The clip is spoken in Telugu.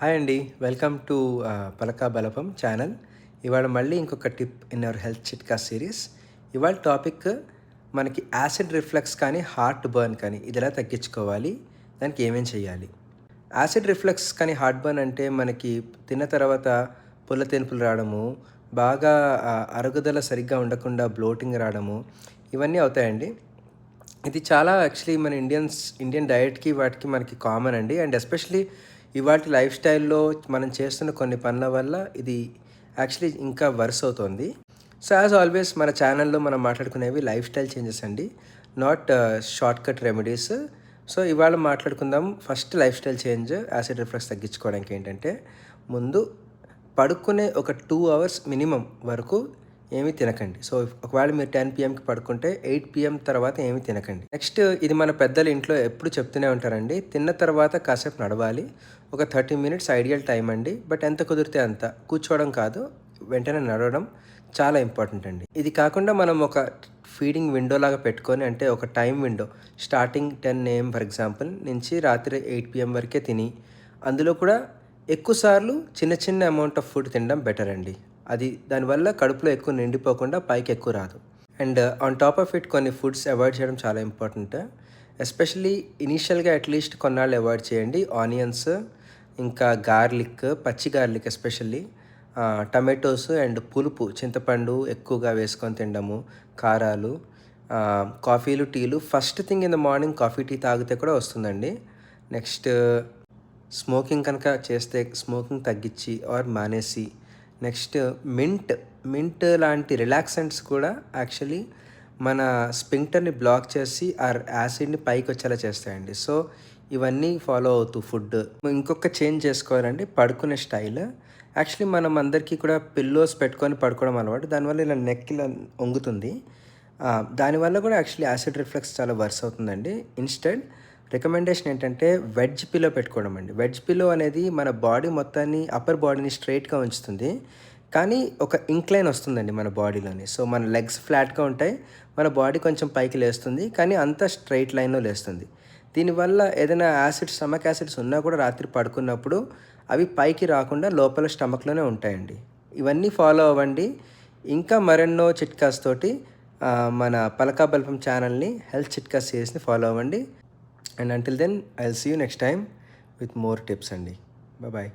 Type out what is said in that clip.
హాయ్ అండి. వెల్కమ్ టు పలకా బలపం ఛానల్. ఇవాళ మళ్ళీ ఇంకొక టిప్ ఇన్ అవర్ హెల్త్ చిట్కా సిరీస్. ఇవాళ టాపిక్ మనకి యాసిడ్ రిఫ్లక్స్ కానీ హార్ట్ బర్న్ కానీ ఇది ఎలా తగ్గించుకోవాలి, దానికి ఏమేం చేయాలి. యాసిడ్ రిఫ్లక్స్ కానీ హార్ట్ బర్న్ అంటే మనకి తిన్న తర్వాత పుల్ల తెనుపులు రావడము, బాగా అరుగుదల సరిగ్గా ఉండకుండా బ్లోటింగ్ రావడము, ఇవన్నీ అవుతాయండి. ఇది చాలా యాక్చువల్లీ మన ఇండియన్ డయట్కి వాటికి మనకి కామన్ అండి. అండ్ ఎస్పెషలీ ఇవాటి లైఫ్ స్టైల్లో మనం చేస్తున్న కొన్ని పనుల వల్ల ఇది యాక్చువల్లీ ఇంకా వర్స్ అవుతుంది. సో యాజ్ ఆల్వేస్ మన ఛానల్లో మనం మాట్లాడుకునేవి లైఫ్ స్టైల్ చేంజెస్ అండి, not short cut remedies. So ఇవాళ మాట్లాడుకుందాం first life style change acid reflux తగ్గించుకోవడానికి ఏంటంటే, ముందు పడుకునే ఒక 2 అవర్స్ మినిమం వరకు ఏమీ తినకండి. సో ఒకవేళ మీరు 10 PM పడుకుంటే 8 PM తర్వాత ఏమీ తినకండి. నెక్స్ట్, ఇది మన పెద్దలు ఇంట్లో ఎప్పుడు చెప్తూనే ఉంటారండి, తిన్న తర్వాత కాసేపు నడవాలి. ఒక 30 మినిట్స్ ఐడియల్ టైం అండి. బట్ ఎంత కుదిరితే అంత, కూర్చోవడం కాదు, వెంటనే నడవడం చాలా ఇంపార్టెంట్ అండి. ఇది కాకుండా మనం ఒక ఫీడింగ్ విండో లాగా పెట్టుకొని, అంటే ఒక time window starting 10 AM for example నుంచి రాత్రి 8 PM వరకే తిని, అందులో కూడా ఎక్కువసార్లు చిన్న చిన్న అమౌంట్ ఆఫ్ ఫుడ్ తినడం బెటర్ అండి. అది దానివల్ల కడుపులో ఎక్కువ నిండిపోకుండా పైకి ఎక్కువ రాదు. And on top of it కొన్ని ఫుడ్స్ అవాయిడ్ చేయడం చాలా ఇంపార్టెంట్. ఎస్పెషల్లీ ఇనీషియల్గా అట్లీస్ట్ కొన్నాళ్ళు అవాయిడ్ చేయండి. ఆనియన్స్, ఇంకా గార్లిక్, పచ్చి గార్లిక్ ఎస్పెషల్లీ, టమాటోస్ అండ్ పులుపు చింతపండు ఎక్కువగా వేసుకొని తినడము, కారాలు, కాఫీలు, టీలు. First thing in the morning coffee tea తాగితే కూడా వస్తుందండి. నెక్స్ట్, స్మోకింగ్ కనుక చేస్తే స్మోకింగ్ తగ్గించి ఆర్ మానేసి, నెక్స్ట్ మింట్ లాంటి రిలాక్సెంట్స్ కూడా యాక్చువల్లీ మన స్పింక్టర్ని బ్లాక్ చేసి ఆ యాసిడ్ని పైకి వచ్చేలా చేస్తాయండి. సో ఇవన్నీ ఫాలో అవుతూ ఫుడ్. ఇంకొక చేంజ్ చేసుకోవాలండి, పడుకునే స్టైల్. యాక్చువల్లీ మనం అందరికీ కూడా పిల్లోస్ పెట్టుకొని పడుకోవడం అలవాటు. దానివల్ల ఇలా నెక్ ఇలా వంగుతుంది. దానివల్ల కూడా యాక్చువల్లీ యాసిడ్ రిఫ్లక్స్ చాలా వర్స్ అవుతుందండి. ఇన్స్టెడ్ రికమెండేషన్ ఏంటంటే వెడ్జ్ పిల్లో పెట్టుకోవడం అండి. వెడ్జ్ పిల్లో అనేది మన బాడీ మొత్తాన్ని, అప్పర్ బాడీని స్ట్రైట్గా ఉంచుతుంది, కానీ ఒక ఇంక్లైన్ వస్తుందండి మన బాడీలోని. సో మన లెగ్స్ ఫ్లాట్గా ఉంటాయి, మన బాడీ కొంచెం పైకి లేస్తుంది, కానీ అంత స్ట్రైట్ లైన్లో లేస్తుంది. దీనివల్ల ఏదైనా స్టమక్ యాసిడ్స్ ఉన్నా కూడా రాత్రి పడుకున్నప్పుడు అవి పైకి రాకుండా లోపల స్టమక్లోనే ఉంటాయండి. ఇవన్నీ ఫాలో అవ్వండి. ఇంకా మరెన్నో చిట్కాస్ తోటి మన పలకా బల్పం ఛానల్ని, హెల్త్ చిట్కాస్ సిరీస్ని ఫాలో అవ్వండి. And until then, I'll see you next time with more tips. Bye bye.